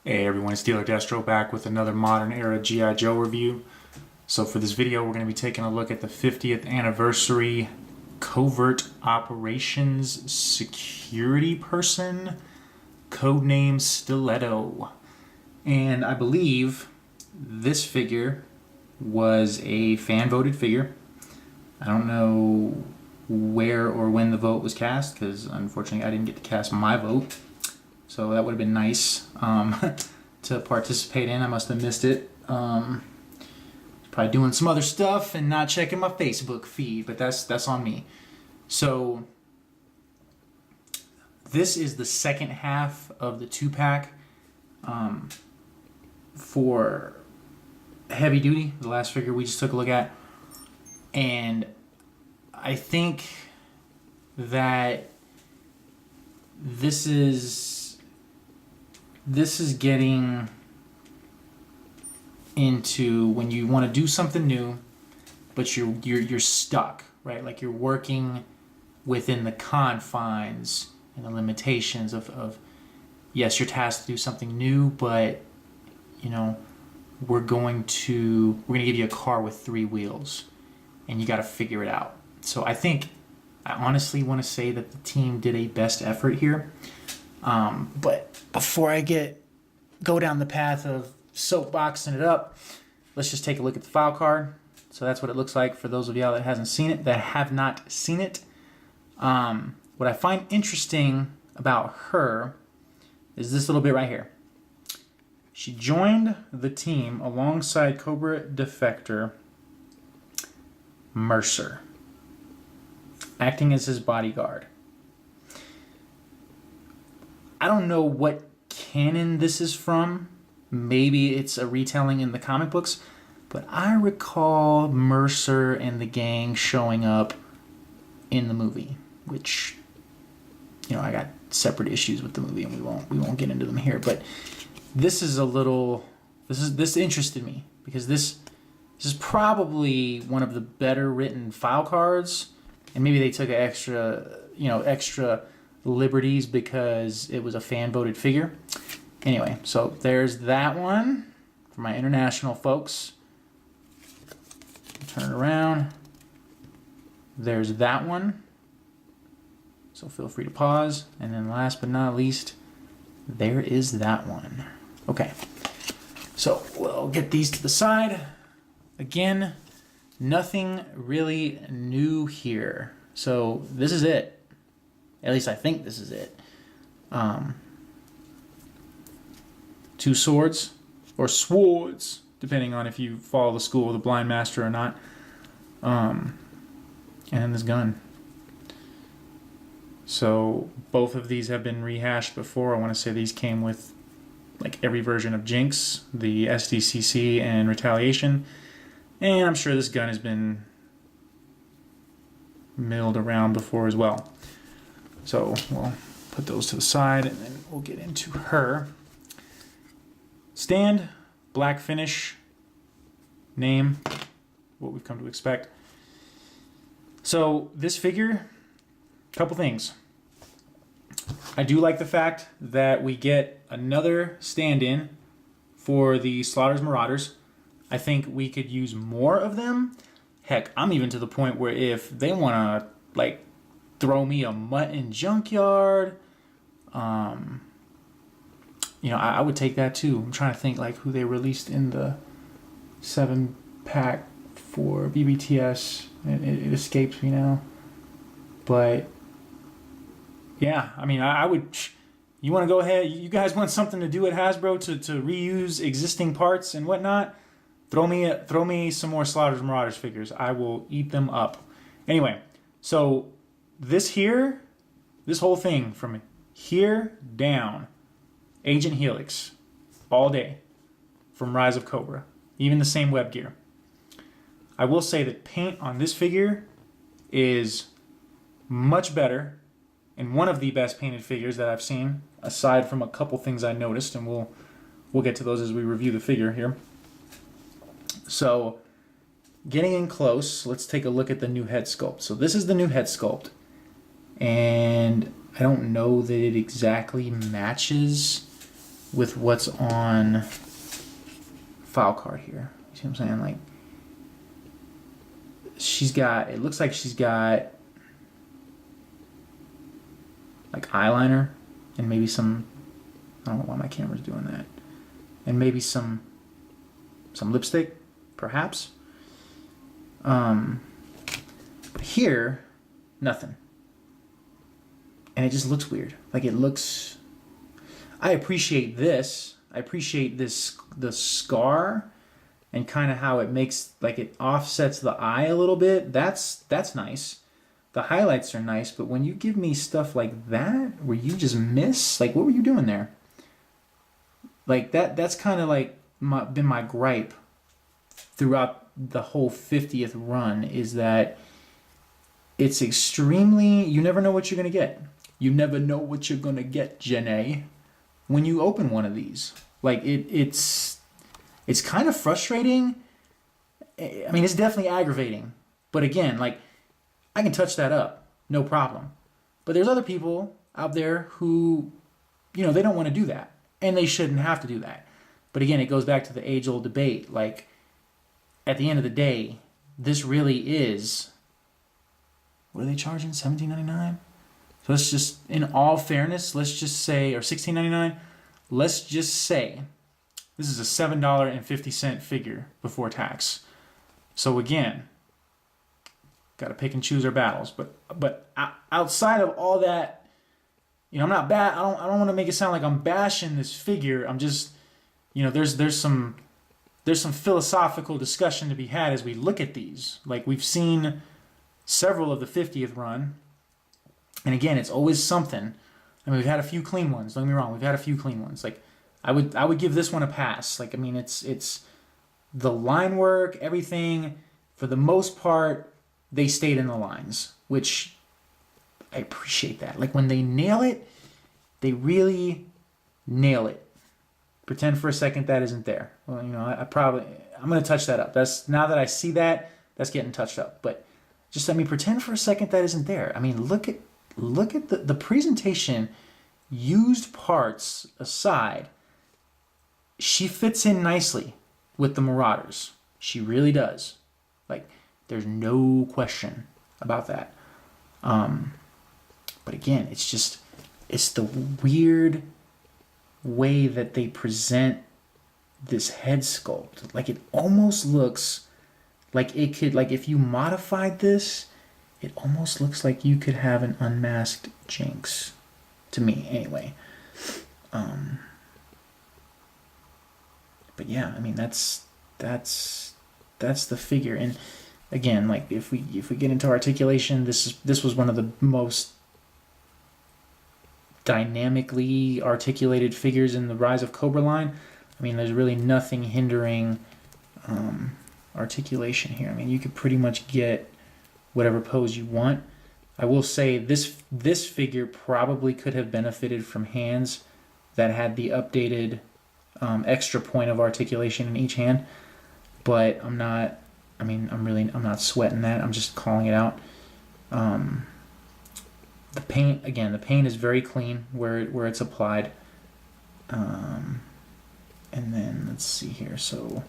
Hey everyone, it's Dealer Destro back with another modern era G.I. Joe review. So for this video, we're going to be taking a look at the 50th anniversary Covert Operations Security Person, codename Stiletto. And I believe this figure was a fan-voted figure. I don't know where or when the vote was cast, because unfortunately I didn't get to cast my vote. So that would have been nice to participate in. I must have missed it. Probably doing some other stuff and not checking my Facebook feed, but that's on me. So this is the second half of the 2-pack for Heavy Duty, the last figure we just took a look at. And I think that this is getting into when you want to do something new, but you're stuck, right? Like you're working within the confines and the limitations of yes, you're tasked to do something new, but you know, we're gonna give you a car with 3 wheels, and you got to figure it out. So I honestly want to say that the team did a best effort here. But before I go down the path of soapboxing it up, let's just take a look at the file card. So that's what it looks like for those of y'all that have not seen it. What I find interesting about her is this little bit right here. She joined the team alongside Cobra defector Mercer, acting as his bodyguard. I don't know what canon this is from. Maybe it's a retelling in the comic books, but I recall Mercer and the gang showing up in the movie, which, you know, I got separate issues with the movie and we won't get into them here, but this interested me because this is probably one of the better written file cards, and maybe they took extra liberties because it was a fan voted figure. Anyway, so there's that one for my international folks. Turn it around. There's that one. So feel free to pause. And then last but not least, there is that one. Okay, so we'll get these to the side. Again, nothing really new here. So this is it. At least I think this is it. 2 swords, or swords, depending on if you follow the school of the blind master or not. And then this gun. So both of these have been rehashed before. I want to say these came with like every version of Jinx, the SDCC, and Retaliation. And I'm sure this gun has been milled around before as well. So we'll put those to the side and then we'll get into her. Stand, black finish, name, what we've come to expect. So this figure, a couple things. I do like the fact that we get another stand-in for the Slaughter's Marauders. I think we could use more of them. Heck, I'm even to the point where if they want to like throw me a mutton junkyard, you know, I would take that too. I'm trying to think like who they released in the 7-pack for BBTS. It escapes me now. But yeah, I mean, I would. You want to go ahead? You guys want something to do at Hasbro to reuse existing parts and whatnot? Throw me some more Slaughter's Marauders figures. I will eat them up. Anyway, so this whole thing from here down, Agent Helix, all day, from Rise of Cobra, even the same web gear. I will say that paint on this figure is much better, and one of the best painted figures that I've seen, aside from a couple things I noticed, and we'll get to those as we review the figure here. So, getting in close, let's take a look at the new head sculpt. So this is the new head sculpt, and I don't know that it exactly matches with what's on file card here. You see what I'm saying? Like, she's got, it looks like she's got like eyeliner and maybe some, I don't know why my camera's doing that, and maybe some lipstick, perhaps. But here, nothing. And it just looks weird. Like, it looks, I appreciate this. I appreciate this, the scar, and kind of how it makes, like, it offsets the eye a little bit. That's nice. The highlights are nice, but when you give me stuff like that, where you just miss, like, what were you doing there? Like, that's kind of like been my gripe throughout the whole 50th run, is that it's extremely, you never know what you're going to get. You never know what you're going to get, Janae, when you open one of these. Like, it's kind of frustrating. I mean, it's definitely aggravating. But again, like, I can touch that up, no problem. But there's other people out there who, you know, they don't want to do that. And they shouldn't have to do that. But again, it goes back to the age-old debate. Like, at the end of the day, this really is, what are they charging? $17.99? So let's just, in all fairness, let's just say, or $16.99, let's just say this is a $7.50 figure before tax. So again, got to pick and choose our battles. But outside of all that, you know, I'm not bad. I don't want to make it sound like I'm bashing this figure. I'm just, you know, there's some philosophical discussion to be had as we look at these. Like, we've seen several of the 50th run, and again, it's always something. I mean, we've had a few clean ones. Don't get me wrong, we've had a few clean ones. Like, I would give this one a pass. Like, I mean, it's the line work, everything, for the most part, they stayed in the lines, which I appreciate that. Like, when they nail it, they really nail it. Pretend for a second that isn't there. Well, you know, I'm going to touch that up. That's, now that I see that, that's getting touched up. But just, I mean, pretend for a second that isn't there. I mean, look at the presentation, used parts aside. She fits in nicely with the Marauders. She really does. Like, there's no question about that. But again, it's the weird way that they present this head sculpt. Like, it almost looks like it could, like, if you modified this, it almost looks like you could have an unmasked Jinx, to me anyway. But yeah, I mean, that's the figure. And again, like, if we get into articulation, this was one of the most dynamically articulated figures in the Rise of Cobra line. I mean, there's really nothing hindering articulation here. I mean, you could pretty much get whatever pose you want. I will say this figure probably could have benefited from hands that had the updated extra point of articulation in each hand, but I'm not sweating that. I'm just calling it out. The paint, again, the paint is very clean where it's applied. And then let's see here. So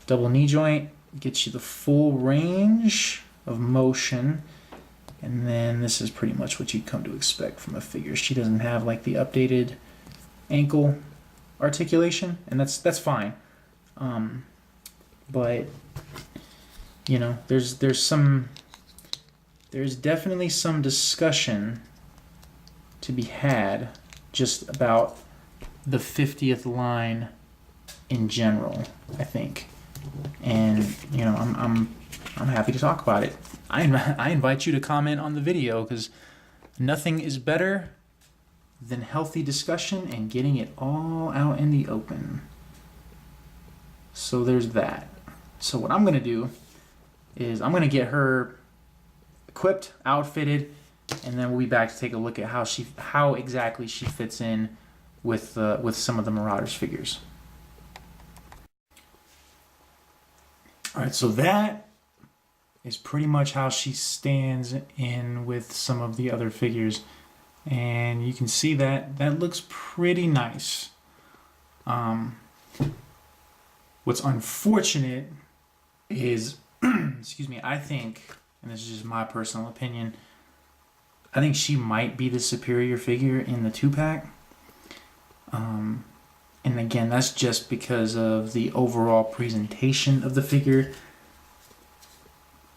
double knee joint gets you the full range of motion. And then this is pretty much what you'd come to expect from a figure. She doesn't have like the updated ankle articulation, and that's fine. But you know, there's definitely some discussion to be had just about the 50th line in general, I think. And you know, I'm happy to talk about it. I invite you to comment on the video, because nothing is better than healthy discussion and getting it all out in the open. So there's that. So what I'm going to do is I'm going to get her equipped, outfitted, and then we'll be back to take a look at how exactly she fits in with some of the Marauders figures. All right, so that is pretty much how she stands in with some of the other figures, and you can see that looks pretty nice. What's unfortunate is, excuse me, I think, and this is just my personal opinion, I think she might be the superior figure in the 2-pack. And again, that's just because of the overall presentation of the figure,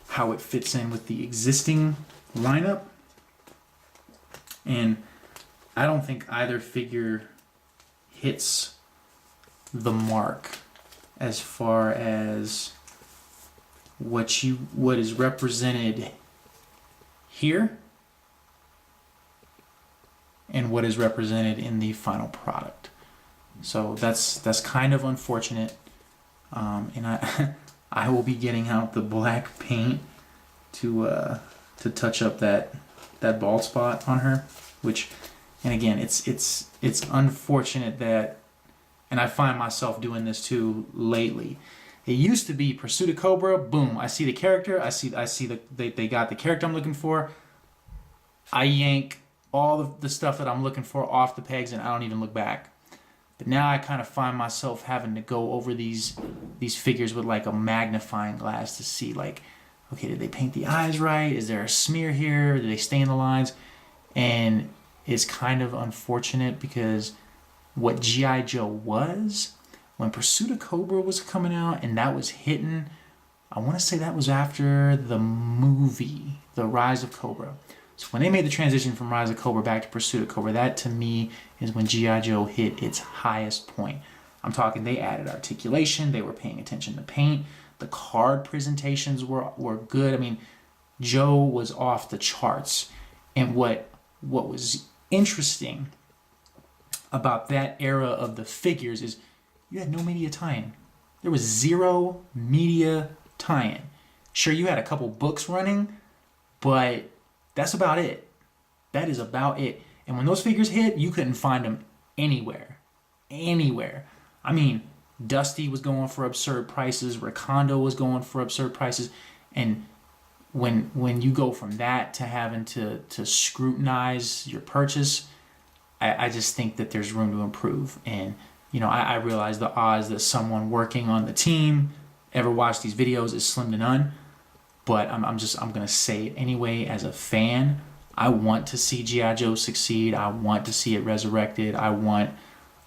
how it fits in with the existing lineup. And I don't think either figure hits the mark as far as what is represented here and what is represented in the final product. So that's kind of unfortunate. And I will be getting out the black paint to touch up that bald spot on her, which, and again, it's unfortunate that, and I find myself doing this too lately. It used to be Pursuit of Cobra, boom, I see the character, I see they got the character I'm looking for. I yank all of the stuff that I'm looking for off the pegs and I don't even look back. But now I kind of find myself having to go over these figures with like a magnifying glass to see, like, okay, did they paint the eyes right? Is there a smear here? Did they stay in the lines? And it's kind of unfortunate because what G.I. Joe was, when Pursuit of Cobra was coming out and that was hitting, I want to say that was after the movie, The Rise of Cobra. So when they made the transition from Rise of Cobra back to Pursuit of Cobra, that to me is when G.I. Joe hit its highest point. I'm talking they added articulation, they were paying attention to paint, the card presentations were good. I mean, Joe was off the charts. And what was interesting about that era of the figures is you had no media tie-in. There was zero media tie-in. Sure, you had a couple books running, but that's about it. That is about it. And when those figures hit, you couldn't find them anywhere. Anywhere. I mean, Dusty was going for absurd prices. Rakondo was going for absurd prices. And when you go from that to having to scrutinize your purchase, I just think that there's room to improve. And, you know, I realize the odds that someone working on the team ever watch these videos is slim to none. But I'm going to say it anyway. As a fan, I want to see G.I. Joe succeed. I want to see it resurrected. I want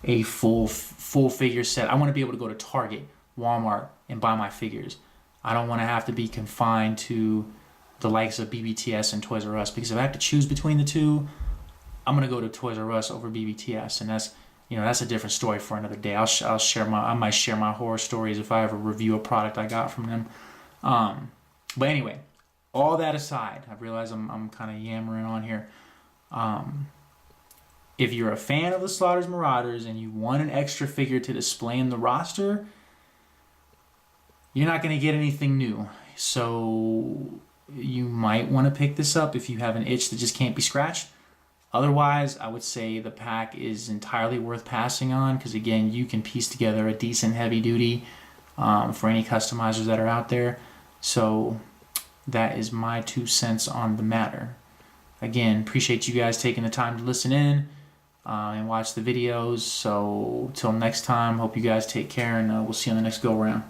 a full figure set. I want to be able to go to Target, Walmart, and buy my figures. I don't want to have to be confined to the likes of BBTS and Toys R Us, because if I have to choose between the two, I'm going to go to Toys R Us over BBTS, and that's a different story for another day. I might share my horror stories if I ever review a product I got from them. But anyway, all that aside, I realize I'm kind of yammering on here. If you're a fan of the Slaughter's Marauders and you want an extra figure to display in the roster, you're not going to get anything new. So you might want to pick this up if you have an itch that just can't be scratched. Otherwise, I would say the pack is entirely worth passing on, because again, you can piece together a decent heavy duty for any customizers that are out there. So that is my 2 cents on the matter. Again, appreciate you guys taking the time to listen in and watch the videos. So till next time, hope you guys take care, and we'll see you on the next go around.